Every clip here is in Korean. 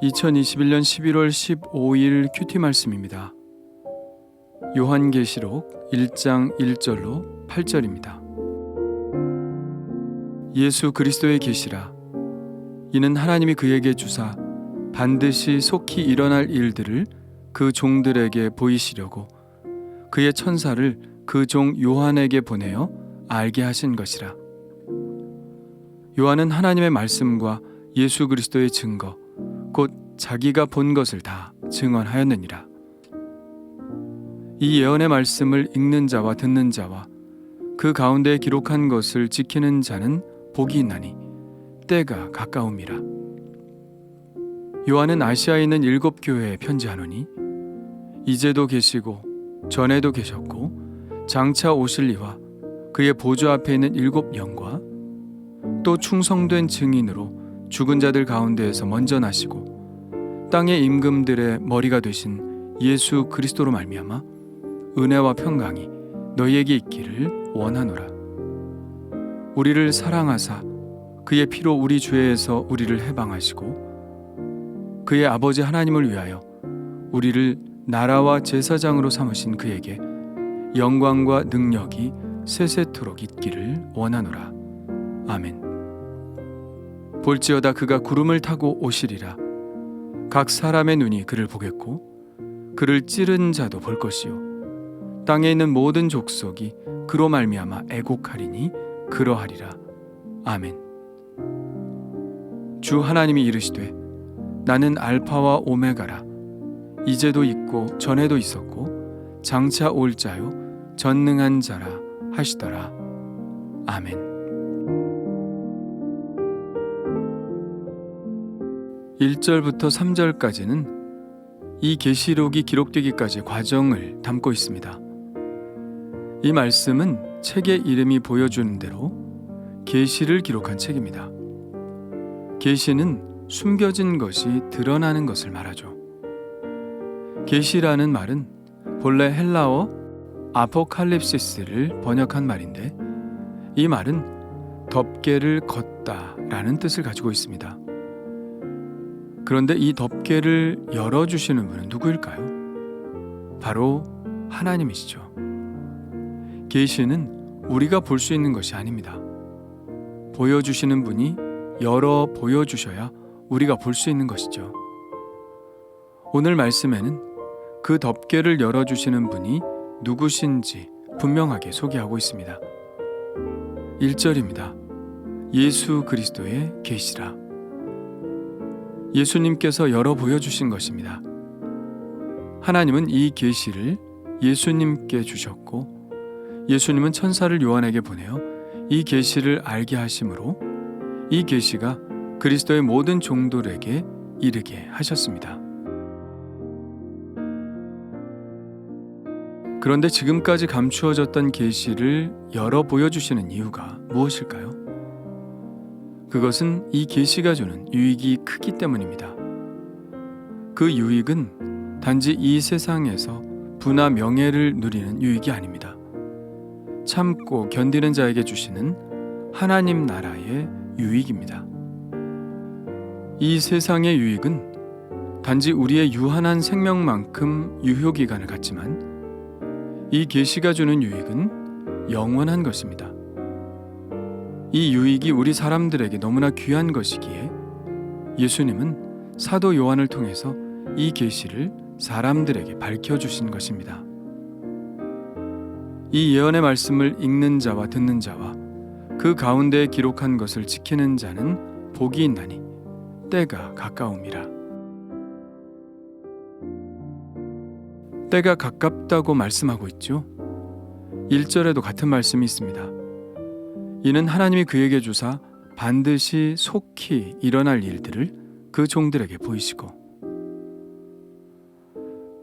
2021년 11월 15일 큐티 말씀입니다. 요한계시록 1장 1절로 8절입니다. 예수 그리스도의 계시라. 이는 하나님이 그에게 주사 반드시 속히 일어날 일들을 그 종들에게 보이시려고 그의 천사를 그 종 요한에게 보내어 알게 하신 것이라. 요한은 하나님의 말씀과 예수 그리스도의 증거 곧 자기가 본 것을 다 증언하였느니라. 이 예언의 말씀을 읽는 자와 듣는 자와 그 가운데에 기록한 것을 지키는 자는 복이 있나니 때가 가까움이라. 요한은 아시아에 있는 7교회에 편지하노니 이제도 계시고 전에도 계셨고 장차 오실 이와 그의 보좌 앞에 있는 7영과 또 충성된 증인으로 죽은 자들 가운데에서 먼저 나시고 땅의 임금들의 머리가 되신 예수 그리스도로 말미암아 은혜와 평강이 너희에게 있기를 원하노라. 우리를 사랑하사 그의 피로 우리 죄에서 우리를 해방하시고 그의 아버지 하나님을 위하여 우리를 나라와 제사장으로 삼으신 그에게 영광과 능력이 세세토록 있기를 원하노라. 아멘. 볼지어다 그가 구름을 타고 오시리라. 각 사람의 눈이 그를 보겠고 그를 찌른 자도 볼 것이요 땅에 있는 모든 족속이 그로 말미암아 애곡하리니 그러하리라. 아멘. 주 하나님이 이르시되 나는 알파와 오메가라. 이제도 있고 전에도 있었고 장차 올 자요 전능한 자라 하시더라. 아멘. (1절부터) (3절까지는) 이 계시록이 기록되기까지 과정을 담고 있습니다. 이 말씀은 책의 이름이 보여주는 대로 계시를 기록한 책입니다. 계시는 숨겨진 것이 드러나는 것을 말하죠. 계시라는 말은 본래 헬라어 아포칼립시스를 번역한 말인데 이 말은 덮개를 걷다 라는 뜻을 가지고 있습니다. 그런데 이 덮개를 열어주시는 분은 누구일까요? 바로 하나님이시죠. 계시는 우리가 볼 수 있는 것이 아닙니다. 보여주시는 분이 열어 보여주셔야 우리가 볼 수 있는 것이죠. 오늘 말씀에는 그 덮개를 열어주시는 분이 누구신지 분명하게 소개하고 있습니다. 1절입니다. 예수 그리스도의 계시라. 예수님께서 열어 보여주신 것입니다. 하나님은 이 계시를 예수님께 주셨고 예수님은 천사를 요한에게 보내어 이 계시를 알게 하심으로 이 계시가 그리스도의 모든 종들에게 이르게 하셨습니다. 그런데 지금까지 감추어졌던 계시를 열어 보여주시는 이유가 무엇일까요? 그것은 이 계시가 주는 유익이 크기 때문입니다. 그 유익은 단지 이 세상에서 부나 명예를 누리는 유익이 아닙니다. 참고 견디는 자에게 주시는 하나님 나라의 유익입니다. 이 세상의 유익은 단지 우리의 유한한 생명만큼 유효기간을 갖지만 이 계시가 주는 유익은 영원한 것입니다. 이 유익이 우리 사람들에게 너무나 귀한 것이기에 예수님은 사도 요한을 통해서 이 계시를 사람들에게 밝혀주신 것입니다. 이 예언의 말씀을 읽는 자와 듣는 자와 그 가운데에 기록한 것을 지키는 자는 복이 있나니 때가 가까움이라. 때가 가깝다고 말씀하고 있죠. 1절에도 같은 말씀이 있습니다. 이는 하나님이 그에게 주사 반드시 속히 일어날 일들을 그 종들에게 보이시고.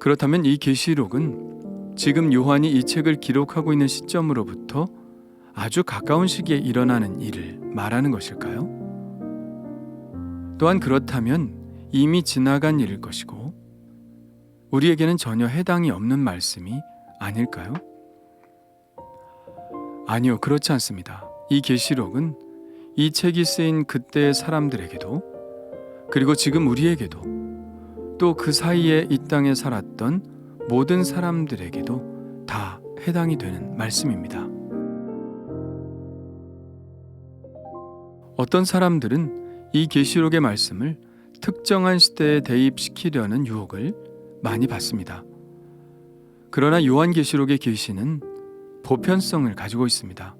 그렇다면 이 계시록은 지금 요한이 이 책을 기록하고 있는 시점으로부터 아주 가까운 시기에 일어나는 일을 말하는 것일까요? 또한 그렇다면 이미 지나간 일일 것이고 우리에게는 전혀 해당이 없는 말씀이 아닐까요? 아니요, 그렇지 않습니다. 이 계시록은 이 책이 쓰인 그때의 사람들에게도 그리고 지금 우리에게도 또 그 사이에 이 땅에 살았던 모든 사람들에게도 다 해당이 되는 말씀입니다. 어떤 사람들은 이 계시록의 말씀을 특정한 시대에 대입시키려는 유혹을 많이 받습니다. 그러나 요한계시록의 계시는 보편성을 가지고 있습니다.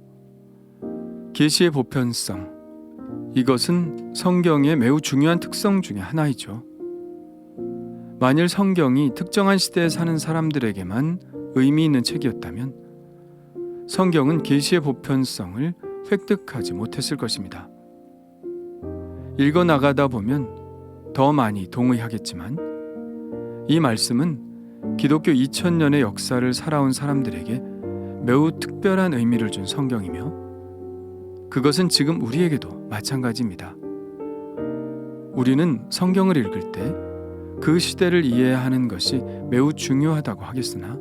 계시의 보편성, 이것은 성경의 매우 중요한 특성 중에 하나이죠. 만일 성경이 특정한 시대에 사는 사람들에게만 의미 있는 책이었다면 성경은 계시의 보편성을 획득하지 못했을 것입니다. 읽어나가다 보면 더 많이 동의하겠지만 이 말씀은 기독교 2000년의 역사를 살아온 사람들에게 매우 특별한 의미를 준 성경이며 그것은 지금 우리에게도 마찬가지입니다. 우리는 성경을 읽을 때 그 시대를 이해하는 것이 매우 중요하다고 하겠으나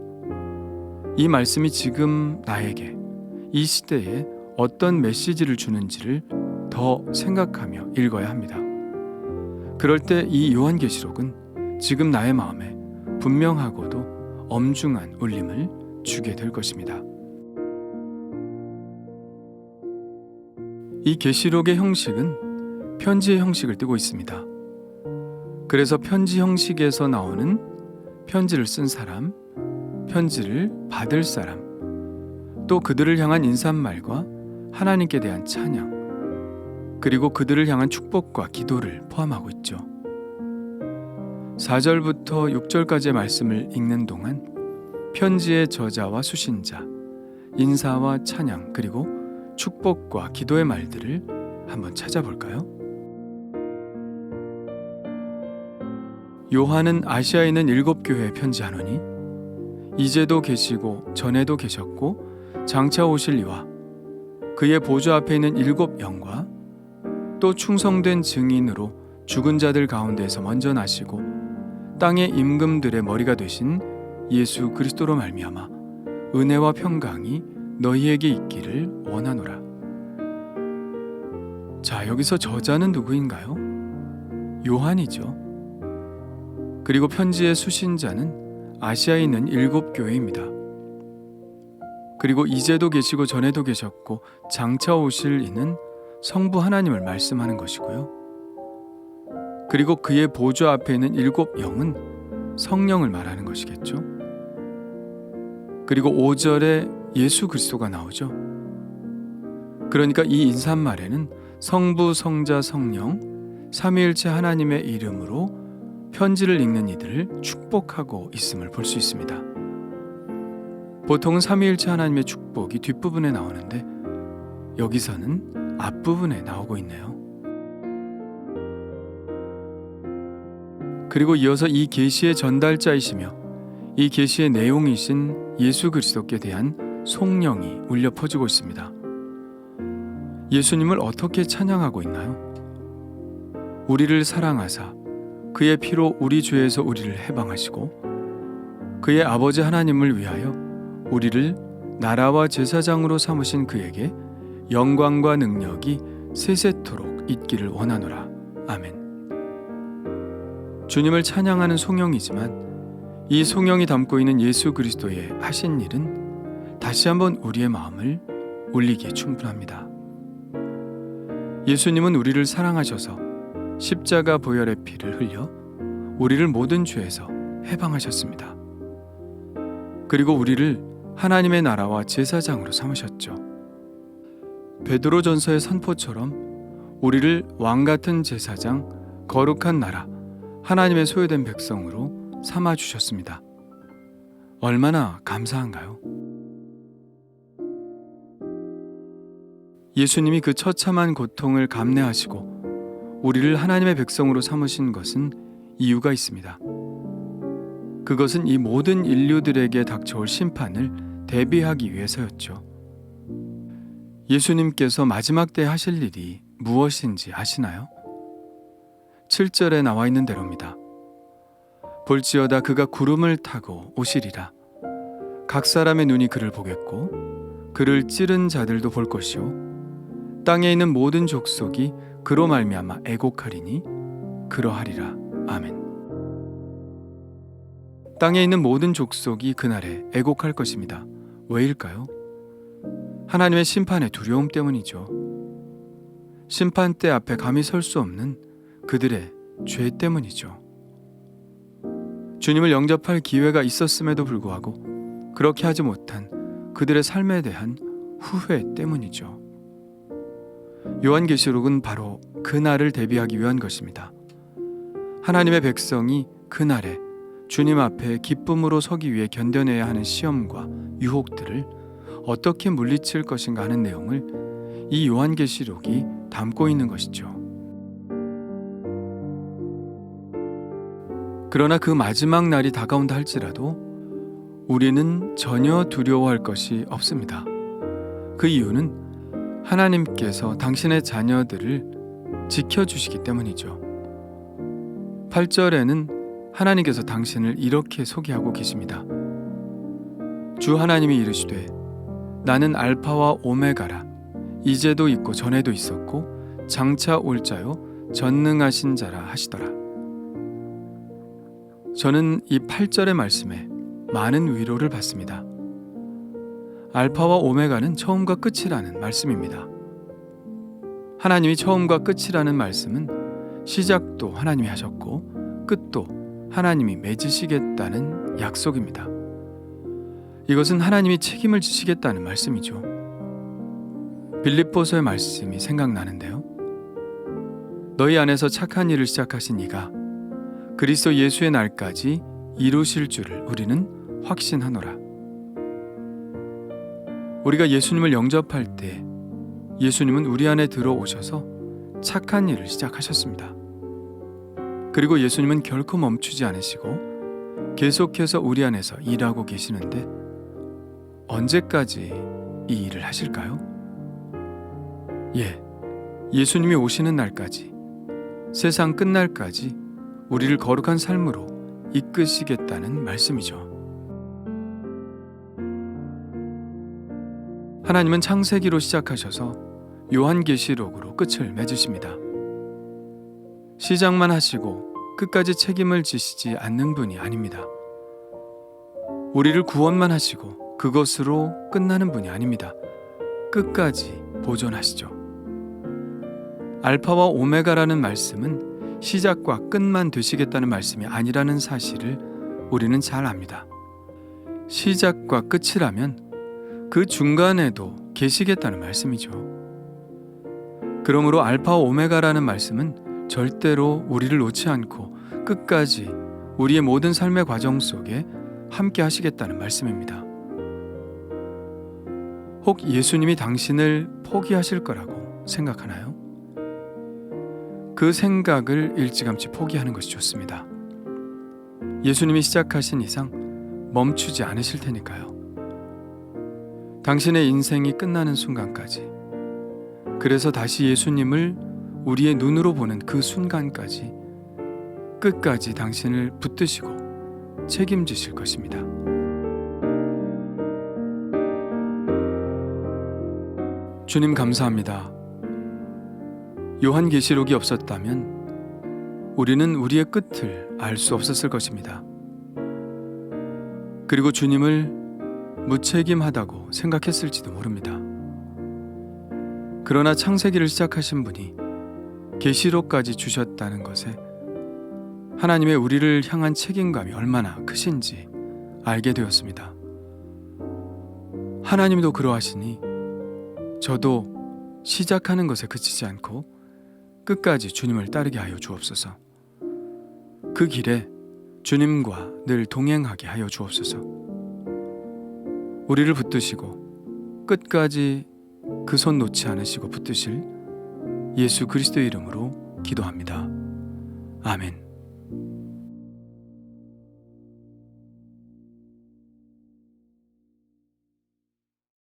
이 말씀이 지금 나에게 이 시대에 어떤 메시지를 주는지를 더 생각하며 읽어야 합니다. 그럴 때 이 요한계시록은 지금 나의 마음에 분명하고도 엄중한 울림을 주게 될 것입니다. 이 계시록의 형식은 편지의 형식을 띠고 있습니다. 그래서 편지 형식에서 나오는 편지를 쓴 사람, 편지를 받을 사람, 또 그들을 향한 인사말과 하나님께 대한 찬양, 그리고 그들을 향한 축복과 기도를 포함하고 있죠. 4절부터 6절까지의 말씀을 읽는 동안 편지의 저자와 수신자, 인사와 찬양, 그리고 축복과 기도의 말들을 한번 찾아볼까요? 요한은 아시아에 있는 7교회에 편지하노니 이제도 계시고 전에도 계셨고 장차 오실 이와 그의 보좌 앞에 있는 7 영과 또 충성된 증인으로 죽은 자들 가운데에서 먼저 나시고 땅의 임금들의 머리가 되신 예수 그리스도로 말미암아 은혜와 평강이 너희에게 있기를 원하노라. 자, 여기서 저자는 누구인가요? 요한이죠. 그리고 편지의 수신자는 아시아에 있는 7교회입니다. 그리고 이제도 계시고 전에도 계셨고 장차 오실 이는 성부 하나님을 말씀하는 것이고요. 그리고 그의 보좌 앞에 있는 7 영은 성령을 말하는 것이겠죠. 그리고 5절에 예수 그리스도가 나오죠. 그러니까 이 인사말에는 성부, 성자, 성령, 삼위일체 하나님의 이름으로 편지를 읽는 이들을 축복하고 있음을 볼 수 있습니다. 보통은 삼위일체 하나님의 축복이 뒷부분에 나오는데 여기서는 앞부분에 나오고 있네요. 그리고 이어서 이 계시의 전달자이시며 이 계시의 내용이신 예수 그리스도께 대한 송령이 울려 퍼지고 있습니다. 예수님을 어떻게 찬양하고 있나요? 우리를 사랑하사 그의 피로 우리 죄에서 우리를 해방하시고 그의 아버지 하나님을 위하여 우리를 나라와 제사장으로 삼으신 그에게 영광과 능력이 세세토록 있기를 원하노라. 아멘. 주님을 찬양하는 송영이지만 이 송영이 담고 있는 예수 그리스도의 하신 일은 다시 한번 우리의 마음을 울리기에 충분합니다. 예수님은 우리를 사랑하셔서 십자가 보혈의 피를 흘려 우리를 모든 죄에서 해방하셨습니다. 그리고 우리를 하나님의 나라와 제사장으로 삼으셨죠. 베드로전서의 선포처럼 우리를 왕같은 제사장, 거룩한 나라, 하나님의 소유된 백성으로 삼아주셨습니다. 얼마나 감사한가요? 예수님이 그 처참한 고통을 감내하시고 우리를 하나님의 백성으로 삼으신 것은 이유가 있습니다. 그것은 이 모든 인류들에게 닥쳐올 심판을 대비하기 위해서였죠. 예수님께서 마지막 때 하실 일이 무엇인지 아시나요? 7절에 나와 있는 대로입니다. 볼지어다 그가 구름을 타고 오시리라. 각 사람의 눈이 그를 보겠고 그를 찌른 자들도 볼 것이요 땅에 있는 모든 족속이 그로 말미암아 애곡하리니 그러하리라. 아멘. 땅에 있는 모든 족속이 그날에 애곡할 것입니다. 왜일까요? 하나님의 심판의 두려움 때문이죠. 심판대 앞에 감히 설 수 없는 그들의 죄 때문이죠. 주님을 영접할 기회가 있었음에도 불구하고 그렇게 하지 못한 그들의 삶에 대한 후회 때문이죠. 요한계시록은 바로 그날을 대비하기 위한 것입니다. 하나님의 백성이 그날에 주님 앞에 기쁨으로 서기 위해 견뎌내야 하는 시험과 유혹들을 어떻게 물리칠 것인가 하는 내용을 이 요한계시록이 담고 있는 것이죠. 그러나 그 마지막 날이 다가온다 할지라도 우리는 전혀 두려워할 것이 없습니다. 그 이유는 하나님께서 당신의 자녀들을 지켜주시기 때문이죠. 8절에는 하나님께서 당신을 이렇게 소개하고 계십니다. 주 하나님이 이르시되 나는 알파와 오메가라. 이제도 있고 전에도 있었고 장차 올 자요 전능하신 자라 하시더라. 저는 이 8절의 말씀에 많은 위로를 받습니다. 알파와 오메가는 처음과 끝이라는 말씀입니다. 하나님이 처음과 끝이라는 말씀은 시작도 하나님이 하셨고 끝도 하나님이 맺으시겠다는 약속입니다. 이것은 하나님이 책임을 지시겠다는 말씀이죠. 빌립보서의 말씀이 생각나는데요. 너희 안에서 착한 일을 시작하신 이가 그리스도 예수의 날까지 이루실 줄을 우리는 확신하노라. 우리가 예수님을 영접할 때 예수님은 우리 안에 들어오셔서 착한 일을 시작하셨습니다. 그리고 예수님은 결코 멈추지 않으시고 계속해서 우리 안에서 일하고 계시는데 언제까지 이 일을 하실까요? 예수님이 오시는 날까지, 세상 끝날까지 우리를 거룩한 삶으로 이끄시겠다는 말씀이죠. 하나님은 창세기로 시작하셔서 요한계시록으로 끝을 맺으십니다. 시작만 하시고 끝까지 책임을 지시지 않는 분이 아닙니다. 우리를 구원만 하시고 그것으로 끝나는 분이 아닙니다. 끝까지 보존하시죠. 알파와 오메가라는 말씀은 시작과 끝만 되시겠다는 말씀이 아니라는 사실을 우리는 잘 압니다. 시작과 끝이라면 그 중간에도 계시겠다는 말씀이죠. 그러므로 알파와 오메가라는 말씀은 절대로 우리를 놓지 않고 끝까지 우리의 모든 삶의 과정 속에 함께 하시겠다는 말씀입니다. 혹 예수님이 당신을 포기하실 거라고 생각하나요? 그 생각을 일찌감치 포기하는 것이 좋습니다. 예수님이 시작하신 이상 멈추지 않으실 테니까요. 당신의 인생이 끝나는 순간까지, 그래서 다시 예수님을 우리의 눈으로 보는 그 순간까지 끝까지 당신을 붙드시고 책임지실 것입니다. 주님 감사합니다. 요한계시록이 없었다면 우리는 우리의 끝을 알 수 없었을 것입니다. 그리고 주님을 무책임하다고 생각했을지도 모릅니다. 그러나 창세기를 시작하신 분이 계시록까지 주셨다는 것에 하나님의 우리를 향한 책임감이 얼마나 크신지 알게 되었습니다. 하나님도 그러하시니 저도 시작하는 것에 그치지 않고 끝까지 주님을 따르게 하여 주옵소서. 그 길에 주님과 늘 동행하게 하여 주옵소서. 우리를 붙드시고 끝까지 그 손 놓지 않으시고 붙드실 예수 그리스도의 이름으로 기도합니다. 아멘.